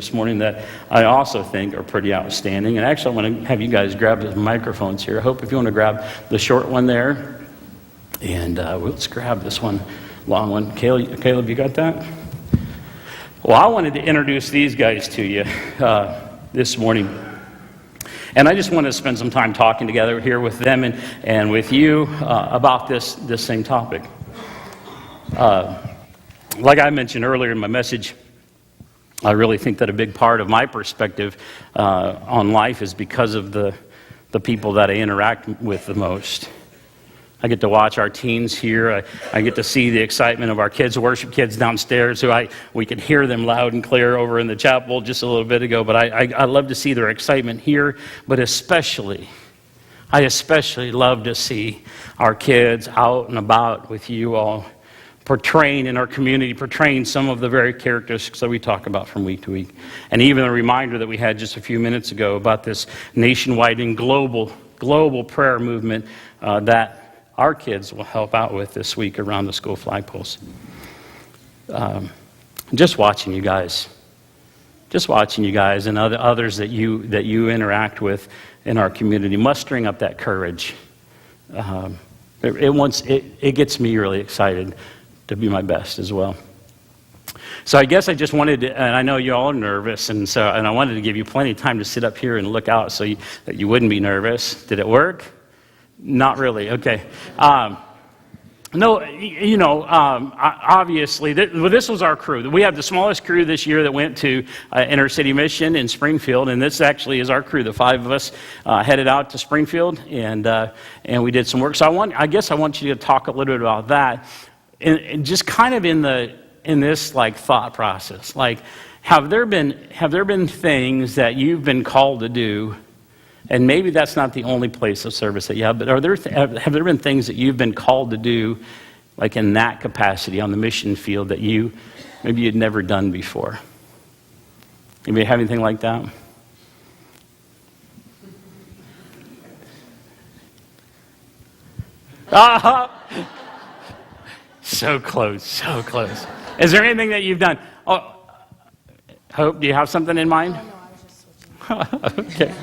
this morning that I also think are pretty outstanding. And actually, I want to have you guys grab the microphones here. I hope if you want to grab the short one there, and let's grab this one, long one. Caleb, you got that? Well, I wanted to introduce these guys to you this morning. And I just want to spend some time talking together here with them and with you about this same topic. Like I mentioned earlier in my message, I really think that a big part of my perspective on life is because of the people that I interact with the most. I get to watch our teens here. I get to see the excitement of our kids, worship kids downstairs, who we could hear them loud and clear over in the chapel just a little bit ago. But I love to see their excitement here. But I especially love to see our kids out and about with you all, portraying in our community, portraying some of the very characteristics that we talk about from week to week. And even a reminder that we had just a few minutes ago about this nationwide and global prayer movement that our kids will help out with this week around the school flagpoles. Just watching you guys and others that you interact with in our community, mustering up that courage. It gets me really excited to be my best as well. So I guess I just wanted to, and I know you all are nervous, and I wanted to give you plenty of time to sit up here and look out that you wouldn't be nervous. Did it work? Not really. Okay. Obviously, this was our crew. We have the smallest crew this year that went to InnerCity Mission in Springfield, and this actually is our crew. The 5 of us headed out to Springfield, and we did some work. So I guess I want you to talk a little bit about that, and just kind of in this like thought process. Like, have there been things that you've been called to do? And maybe that's not the only place of service that you have, but have there been things that you've been called to do, like in that capacity on the mission field, that maybe you'd never done before? Anybody have anything like that? So close. Is there anything that you've done? Oh, Hope, do you have something in mind? Oh, no, I was just switching. Okay.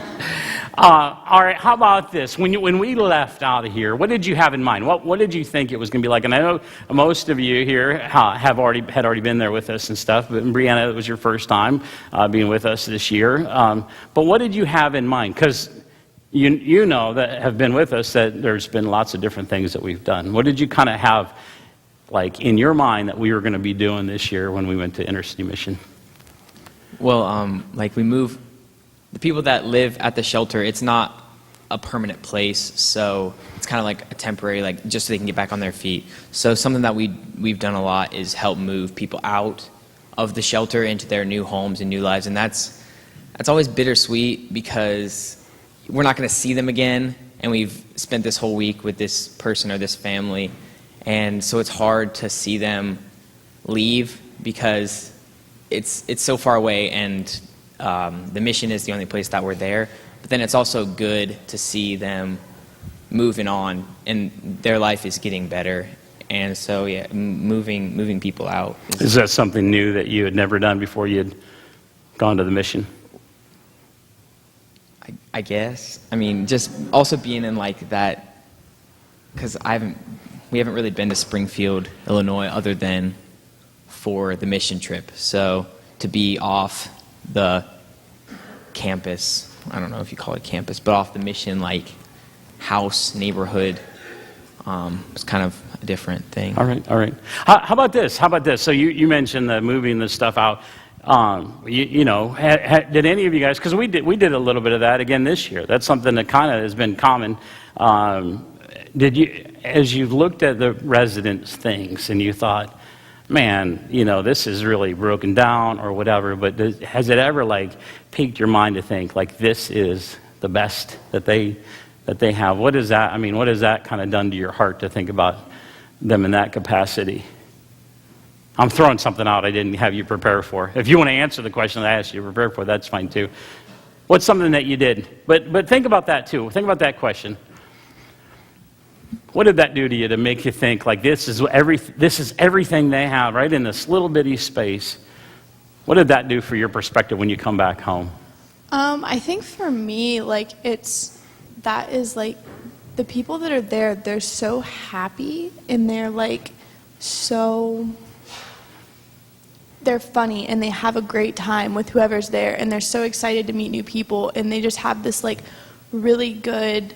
All right, how about this? When we left out of here, what did you have in mind? What did you think it was going to be like? And I know most of you here had already been there with us and stuff, but Brianna, it was your first time being with us this year. But what did you have in mind? Because you know that have been with us that there's been lots of different things that we've done. What did you kind of have like in your mind that we were going to be doing this year when we went to InnerCity Mission? Well, we move. The people that live at the shelter, it's not a permanent place, so it's kind of like a temporary, just so they can get back on their feet. So something that we've done a lot is help move people out of the shelter into their new homes and new lives, and that's always bittersweet because we're not going to see them again, and we've spent this whole week with this person or this family, and so it's hard to see them leave because it's so far away, and the mission is the only place that we're there. But then it's also good to see them moving on, and their life is getting better. And so, yeah, moving people out. Is that something new that you had never done before you had gone to the mission? I guess. I mean, just also being in that, because we haven't really been to Springfield, Illinois, other than for the mission trip. So to be off the campus, I don't know if you call it campus, but off the mission, house, neighborhood, was kind of a different thing. All right. How about this? So you mentioned the moving the stuff out. Did any of you guys, because we did a little bit of that again this year. That's something that kind of has been common. Did you, as you looked at the residents' things and you thought, man, this is really broken down or whatever, but has it ever piqued your mind to think this is the best that they have? What is that? I mean, what has that kind of done to your heart to think about them in that capacity? I'm throwing something out I didn't have you prepare for. If you want to answer the question that I asked you to prepare for, that's fine too. What's something that you did? But think about that too. Think about that question. What did that do to you to make you think this is everything they have right in this little bitty space? What did that do for your perspective when you come back home? I think for me, like, that is like, the people that are there, they're so happy and they're like, they're funny and they have a great time with whoever's there and they're so excited to meet new people and they just have this like really good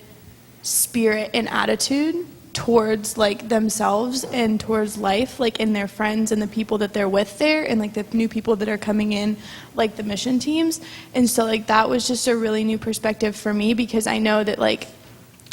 spirit and attitude towards like themselves and towards life, like in their friends and the people that they're with there and like the new people that are coming in, like the mission teams. And so like that was just a really new perspective for me, because I know that like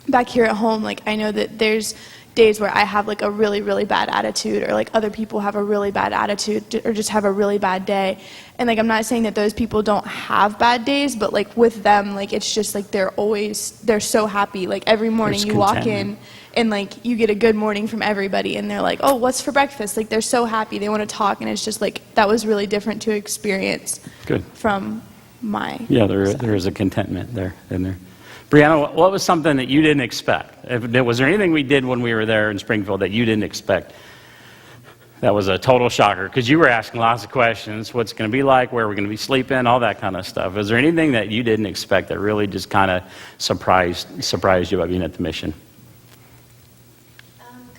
back here at home, like I know that there's days where I have like a really, really bad attitude, or like other people have a really bad attitude or just have a really bad day. And like I'm not saying that those people don't have bad days, but like with them, like it's just like they're so happy. Like every morning There's you walk in contentment. and like you get a good morning from everybody and they're like, oh, what's for breakfast? Like they're so happy, they want to talk, and it's just like that was really different to experience Good. from my Yeah, there side. is a contentment there in there. Brianna, what was something that you didn't expect? Was there anything we did when we were there in Springfield that you didn't expect? That was a total shocker, because you were asking lots of questions. What's it going to be like? Where we're going to be sleeping? All that kind of stuff. Is there anything that you didn't expect that really just kind of surprised you about being at the mission?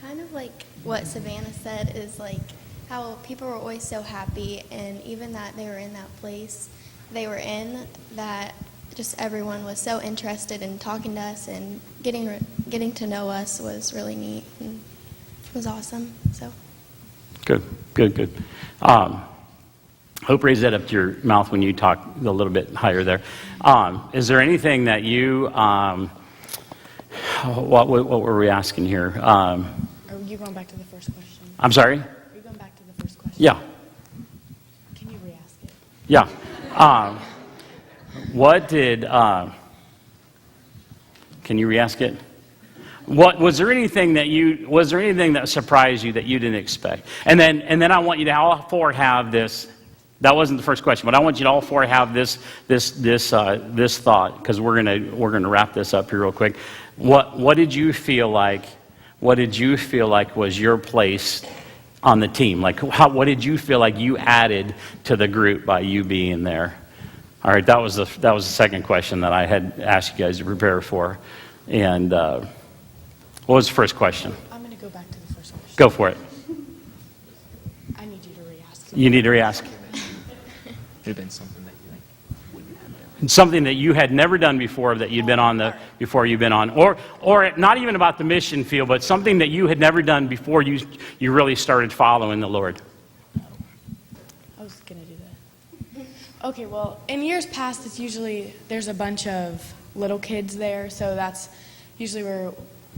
Kind of like what Savannah said, is like how people were always so happy, and even that they were in that place they were in, that just everyone was so interested in talking to us and getting to know us was really neat and was awesome. So Good. Hope, raise that up to your mouth when you talk a little bit higher there. Is there anything that you, what were we asking here? Are you going back to the first question? I'm sorry? Are you going back to the first question? Yeah. Can you re-ask it? Yeah. What did, can you re-ask it? Was there anything that surprised you that you didn't expect? And then I want you to all four have this. That wasn't the first question, but I want you to all four have this thought, because we're gonna wrap this up here real quick. What did you feel like? What did you feel like was your place on the team? Like what did you feel like you added to the group by you being there? All right, that was the second question that I had asked you guys to prepare for. And what was the first question? I'm going to go back to the first question. Go for it. I need you to re-ask it. You need to re-ask. It would have been something that you like wouldn't have done. Something that you had never done before, that you'd been on before you've been on, or not even about the mission field, but something that you had never done before you really started following the Lord. I was going to do that. Okay, well, in years past, it's usually, there's a bunch of little kids there, so that's usually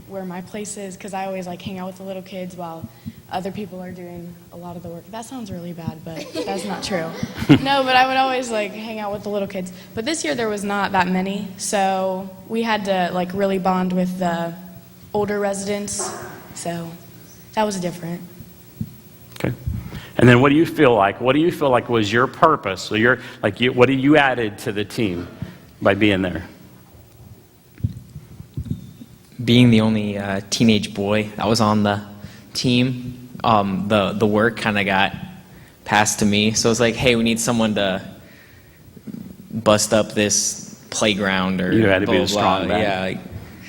where my place is, because I always like hang out with the little kids while other people are doing a lot of the work. That sounds really bad, but that's not true. No, but I would always like hang out with the little kids. But this year there was not that many, so we had to like really bond with the older residents, so that was different. Okay. And then what do you feel like? What do you feel like was your purpose? So what do you added to the team by being there? Being the only teenage boy that was on the team, the work kind of got passed to me. So it's like, hey, we need someone to bust up this playground, or You had to be blah, the strong blah. man. Yeah,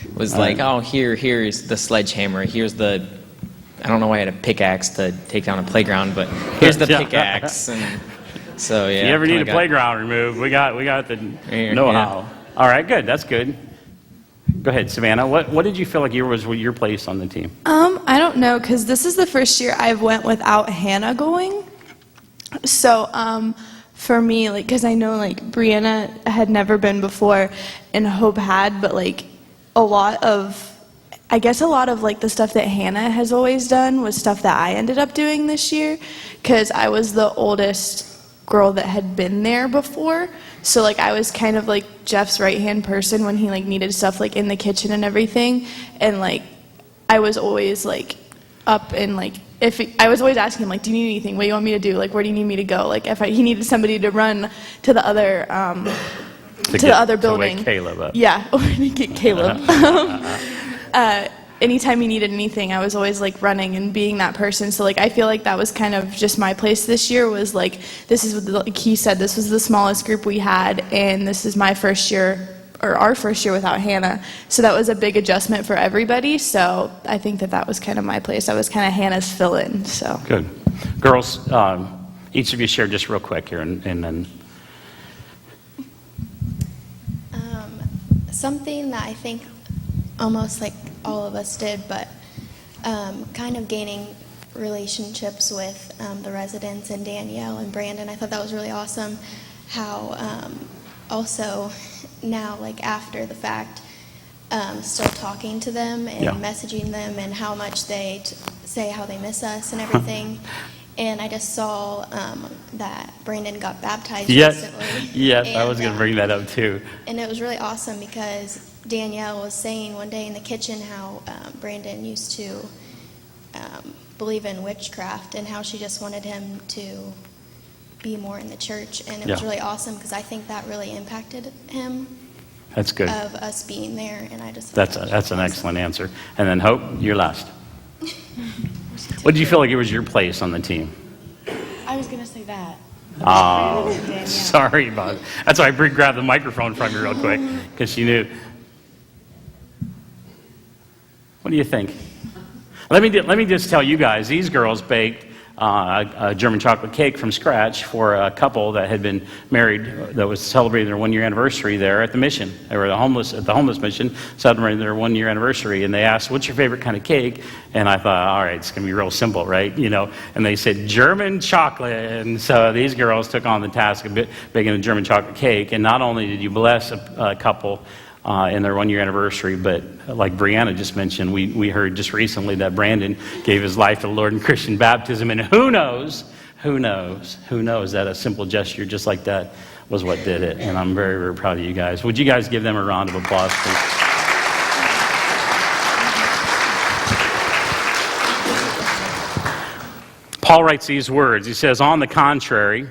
it was like, oh, here's the sledgehammer. Here's the, I don't know why I had a pickaxe to take down a playground, but here's the Yeah. pickaxe. And so yeah. If you ever need kinda a playground removed, we got the Yeah. know-how. All right, good. That's good. Go ahead, Savannah. What did you feel like was your place on the team? I don't know, because this is the first year I've went without Hannah going. So for me, like, because I know like Brianna had never been before and Hope had, but like a lot of like the stuff that Hannah has always done was stuff that I ended up doing this year, because I was the oldest girl that had been there before. So like I was kind of like Jeff's right-hand person when he like needed stuff like in the kitchen and everything. And like I was always like up and like I was always asking him like, do you need anything? What do you want me to do? Like, where do you need me to go? Like if he needed somebody to run to the other the other building. To wake Caleb up. Yeah, or to get Caleb. anytime he needed anything, I was always like running and being that person. So like I feel like that was kind of just my place this year, was like, this is what, like he said, this was the smallest group we had, and this is my first year, or our first year without Hannah. So that was a big adjustment for everybody. So I think that was kind of my place. I was kind of Hannah's fill-in. So Good. Girls, each of you share just real quick here, and then Something that I think almost like all of us did, but kind of gaining relationships with the residents and Danielle and Brandon. I thought that was really awesome. How also now, like after the fact, still talking to them and Yeah. messaging them, and how much they say how they miss us and everything. And I just saw that Brandon got baptized recently. Yes, I And, was going to bring that up too. And it was really awesome because Danielle was saying one day in the kitchen how Brandon used to believe in witchcraft, and how she just wanted him to be more in the church. And it was Yeah. really awesome because I think that really impacted him, That's good. of us being there. And I just thought That's that was that's an really awesome. excellent answer. And then Hope, you're last. What did you feel like it was your place on the team? I was gonna say that. Oh, Danielle. sorry about it. That's why I grabbed the microphone from you real quick, because she knew. What do you think? Let me just tell you guys, these girls baked a German chocolate cake from scratch for a couple that had been married, that was celebrating their 1-year anniversary there at the mission. They were at the homeless mission, celebrating their 1-year anniversary, and they asked, "What's your favorite kind of cake?" And I thought, all right, it's going to be real simple, right? You know, and they said German chocolate, and so these girls took on the task of baking a German chocolate cake. And not only did you bless a couple in their 1-year anniversary, but like Brianna just mentioned, we heard just recently that Brandon gave his life to the Lord in Christian baptism, and who knows that a simple gesture just like that was what did it. And I'm very, very proud of you guys. Would you guys give them a round of applause, please? Paul writes these words. He says, "On the contrary,